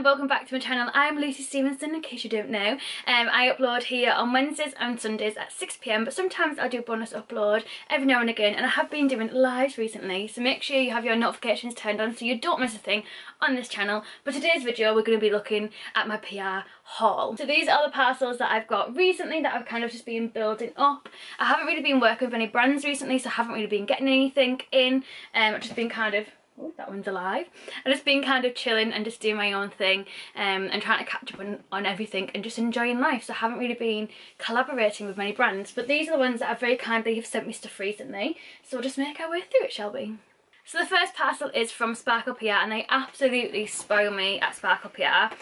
welcome back to my channel. I'm Luce Stephenson, in case you don't know. I upload here on Wednesdays and Sundays at 6 PM, but sometimes I do a bonus upload every now and again, and I have been doing lives recently, so make sure you have your notifications turned on so you don't miss a thing on this channel. But today's video we're going to be looking at my PR haul. So these are the parcels that I've got recently that I've kind of just been building up. I haven't really been working with any brands recently, so I haven't really been getting anything in. I've just been kind of, oh, that one's alive. I've just been kind of chilling and just doing my own thing and trying to catch up on everything and just enjoying life. So I haven't really been collaborating with many brands, but these are the ones that have very kindly have sent me stuff recently. So we'll just make our way through it, shall we? So the first parcel is from Sparkle PR, and they absolutely spoil me at Sparkle PR.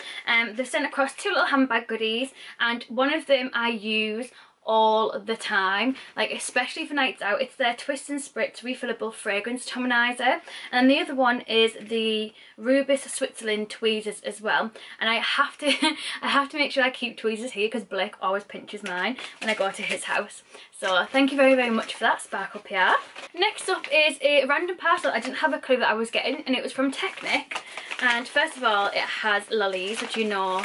They've sent across two little handbag goodies, and one of them I use all the time, like especially for nights out. It's their Twist and Spritz refillable fragrance atomizer, and the other one is the Rubus Switzerland tweezers as well. And I have to I have to make sure I keep tweezers here because Blake always pinches mine when I go to his house. So thank you very much for that, Sparkle PR. Next up is a random parcel I didn't have a clue that I was getting, and it was from Technic. And first of all, it has lollies, which you know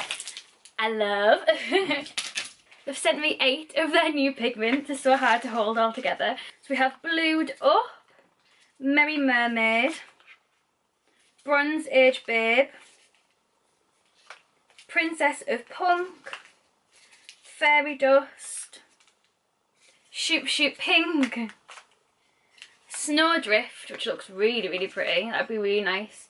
I love. They've sent me 8 of their new pigments. It's so hard to hold all together. So we have Blued Up, Merry Mermaid, Bronze Age Babe, Princess of Punk, Fairy Dust, Shoot Shoot Pink, Snowdrift, which looks really pretty. That'd be really nice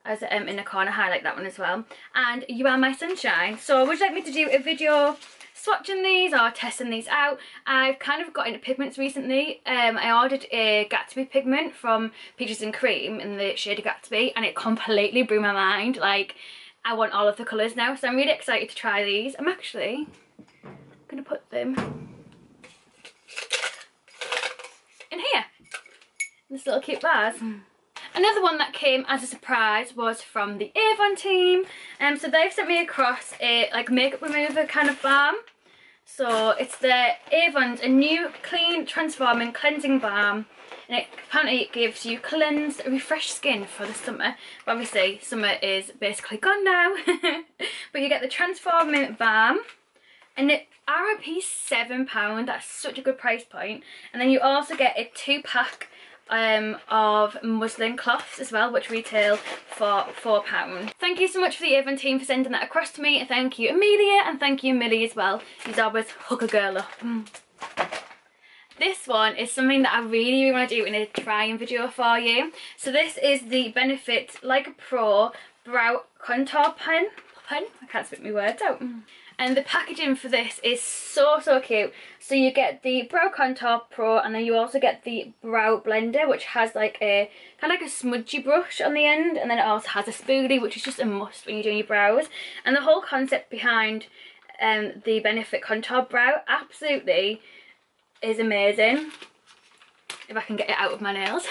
as in a corner highlight, that one as well, and You Are My Sunshine. So would you like me to do a video swatching these or testing these out? I've kind of got into pigments recently. I ordered a Gatsby pigment from Peaches and Cream in the shade of Gatsby, and it completely blew my mind. Like, I want all of the colours now, so I'm really excited to try these. I'm actually going to put them in here, in this little cute vase. Another one that came as a surprise was from the AVON team. So they've sent me across a like makeup remover kind of balm. So it's the AVON's a new clean transforming cleansing balm, and apparently it gives you cleansed refreshed skin for the summer. But obviously summer is basically gone now. But you get the transforming balm, and it RRP £7. That's such a good price point. And then you also get a 2-pack of muslin cloths as well, which retail for £4. Thank you so much for the AVON team for sending that across to me. Thank you Amelia, and thank you Millie as well. She's always hook a girl up. This one is something that I really want to do in a trying video for you. So this is the Benefit Like a Pro Brow Contour Pen. I can't spit my words out. And the packaging for this is so cute. So you get the Brow Contour Pro, and then you also get the Brow Blender, which has like a kind of like a smudgy brush on the end, and then it also has a spoolie, which is just a must when you're doing your brows. And the whole concept behind the Benefit Contour Brow absolutely is amazing. If I can get it out of my nails.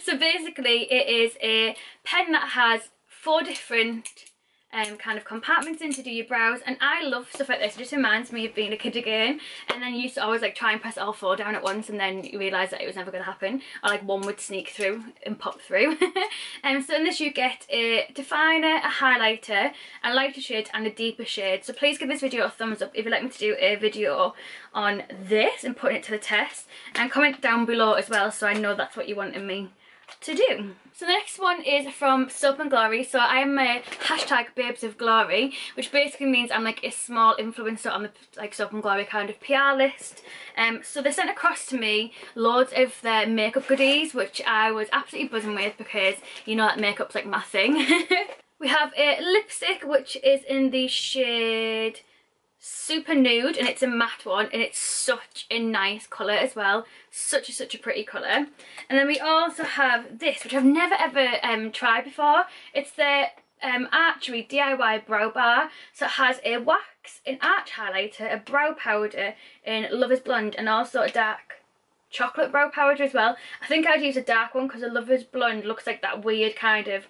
So basically it is a pen that has 4 different kind of compartments in to do your brows, and I love stuff like this. It just reminds me of being a kid again, and then you used to always like try and press all 4 down at once, and then you realise that it was never going to happen, or like one would sneak through and pop through. So in this you get a definer, a highlighter, a lighter shade and a deeper shade. So please give this video a thumbs up if you'd like me to do a video on this and putting it to the test, and comment down below as well so I know that's what you wanted me to do. So the next one is from Soap and Glory. So I am a hashtag Babes of Glory, which basically means I'm like a small influencer on the like Soap and Glory kind of PR list. So they sent across to me loads of their makeup goodies, which I was absolutely buzzing with because you know that makeup's like my thing. We have a lipstick which is in the shade Super Nude, and it's a matte one, and it's such a nice colour as well. Such a pretty colour. And then we also have this, which I've never ever tried before. It's the Archery DIY Brow Bar. So it has a wax, an arch highlighter, a brow powder in Lover's Blonde, and also a dark chocolate brow powder as well. I think I'd use a dark one because a Lover's Blonde looks like that weird kind of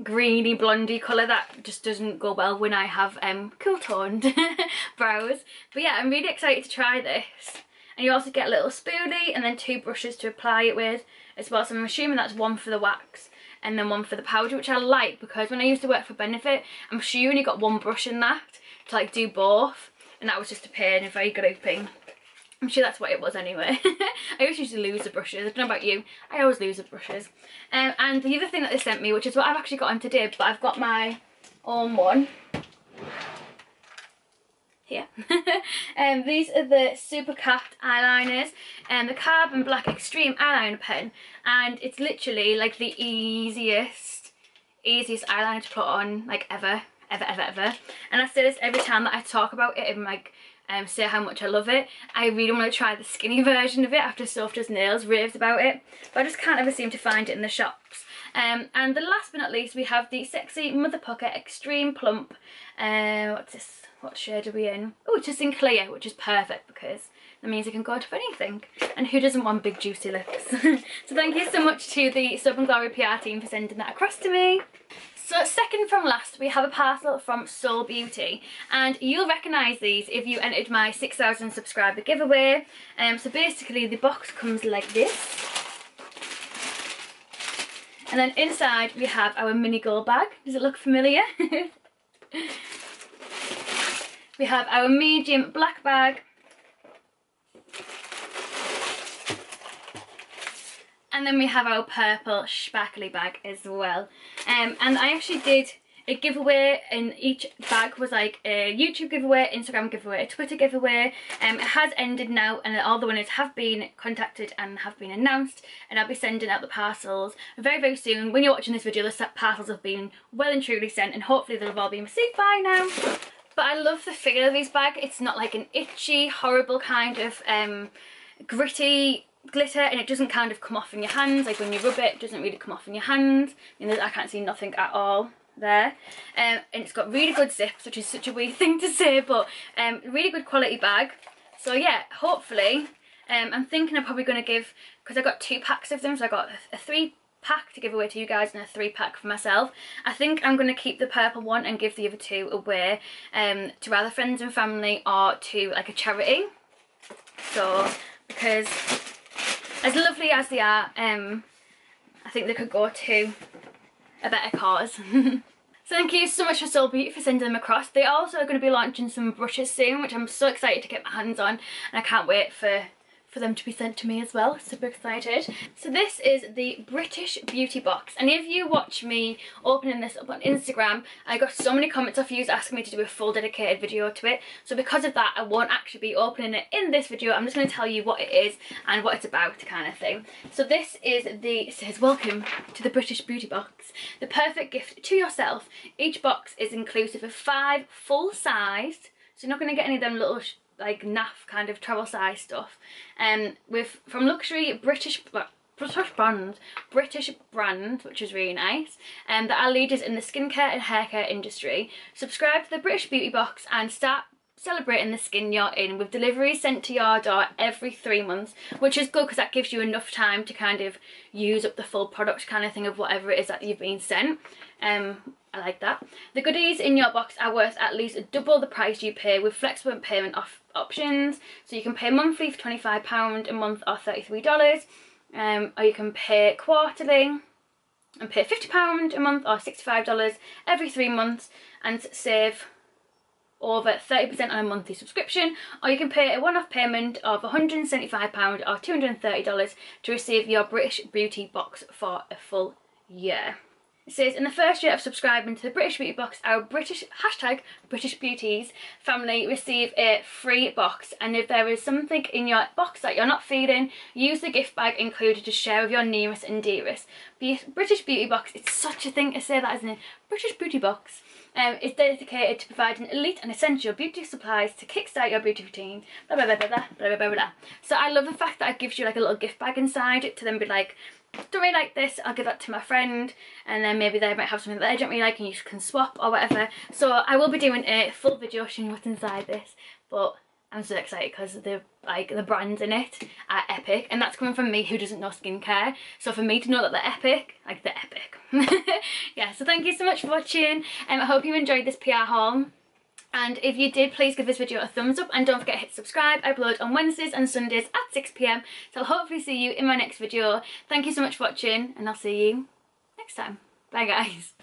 greeny blondie colour that just doesn't go well when I have cool toned brows. But yeah, I'm really excited to try this. And you also get a little spoolie and then 2 brushes to apply it with as well. So I'm assuming that's one for the wax and then one for the powder, which I like because when I used to work for Benefit, I'm sure you only got one brush in that to like do both, and that was just a pain and very grouping. I'm sure that's what it was anyway. I always used to lose the brushes. I don't know about you, I always lose the brushes. And the other thing that they sent me, which is what I've actually got on today, but I've got my own one here. These are the Super Cat eyeliners, and the Carbon Black Extreme eyeliner pen, and it's literally like the easiest eyeliner to put on like ever. And I say this every time that I talk about it and like say how much I love it. I really want to try the skinny version of it after Soph Does Nails raved about it, but I just can't ever seem to find it in the shops. And the last but not least, we have the Sexy Mother Pocket Extreme Plump. What's this? What shade are we in? Oh, it's just in clear, which is perfect because that means it can go to anything. And who doesn't want big juicy lips? So thank you so much to the Soap and Glory PR team for sending that across to me. So second from last, we have a parcel from Soul Beauty, and you'll recognise these if you entered my 6,000 subscriber giveaway. So basically the box comes like this, and then inside we have our mini gold bag. Does it look familiar? We have our medium black bag, and then we have our purple sparkly bag as well. And I actually did a giveaway, and each bag was like a YouTube giveaway, Instagram giveaway, a Twitter giveaway. It has ended now, and all the winners have been contacted and have been announced, and I'll be sending out the parcels very, very soon. When you're watching this video, the parcels have been well and truly sent, and hopefully they'll have all been received by now. But I love the feel of these bags. It's not like an itchy, horrible kind of gritty glitter, and it doesn't kind of come off in your hands. Like when you rub it, it doesn't really come off in your hands. I can't see nothing at all there. And it's got really good zips, which is such a weird thing to say, but really good quality bag. So yeah, hopefully, I'm thinking I'm probably going to give, because I got 2 packs of them, so I got a 3-pack to give away to you guys and a 3-pack for myself. I think I'm going to keep the purple one and give the other 2 away to either friends and family or to like a charity. So, because as lovely as they are, I think they could go to a better cause. So thank you so much for Soul Beauty for sending them across. They also are going to be launching some brushes soon, which I'm so excited to get my hands on, and I can't wait for them to be sent to me as well. Super excited. So this is the British Beauty Box, and if you watch me opening this up on Instagram, I got so many comments off you asking me to do a full dedicated video to it. So because of that, I won't actually be opening it in this video. I'm just going to tell you what it is and what it's about, kind of thing. So this is it says, welcome to the British Beauty Box, the perfect gift to yourself. Each box is inclusive of 5 full-sized, so you're not going to get any of them little like naff kind of travel size stuff, from luxury British brand, which is really nice, that are leaders in the skincare and haircare industry. Subscribe to the British Beauty Box and start celebrating the skin you're in, with deliveries sent to your door every 3 months, which is good because that gives you enough time to kind of use up the full product kind of thing of whatever it is that you've been sent. I like that. The goodies in your box are worth at least double the price you pay, with flexible payment options. So you can pay monthly for £25 a month or $33, or you can pay quarterly and pay £50 a month or $65 every 3 months and save over 30% on a monthly subscription, or you can pay a one-off payment of £175 or $230 to receive your British Beauty Box for a full year. It says, in the first year of subscribing to the British Beauty Box, our British #BritishBeauties family receive a free box, and if there is something in your box that you're not feeling, use the gift bag included to share with your nearest and dearest. British Beauty Box, it's such a thing to say that, isn't it? British Beauty Box. It's dedicated to providing elite and essential beauty supplies to kickstart your beauty routine. Blah, blah, blah, blah, blah, blah, blah, blah. So I love the fact that it gives you like a little gift bag inside it to then be like, don't really like this, I'll give that to my friend, and then maybe they might have something that they don't really like and you can swap or whatever. So I will be doing a full video showing you what's inside this, but I'm so excited because the brands in it are epic, and that's coming from me who doesn't know skincare. So for me to know that they're epic, like they're epic. Yeah, so thank you so much for watching, and I hope you enjoyed this PR haul. And if you did, please give this video a thumbs up, and don't forget to hit subscribe. I upload on Wednesdays and Sundays at 6 PM, so I'll hopefully see you in my next video. Thank you so much for watching, and I'll see you next time. next time. Bye guys.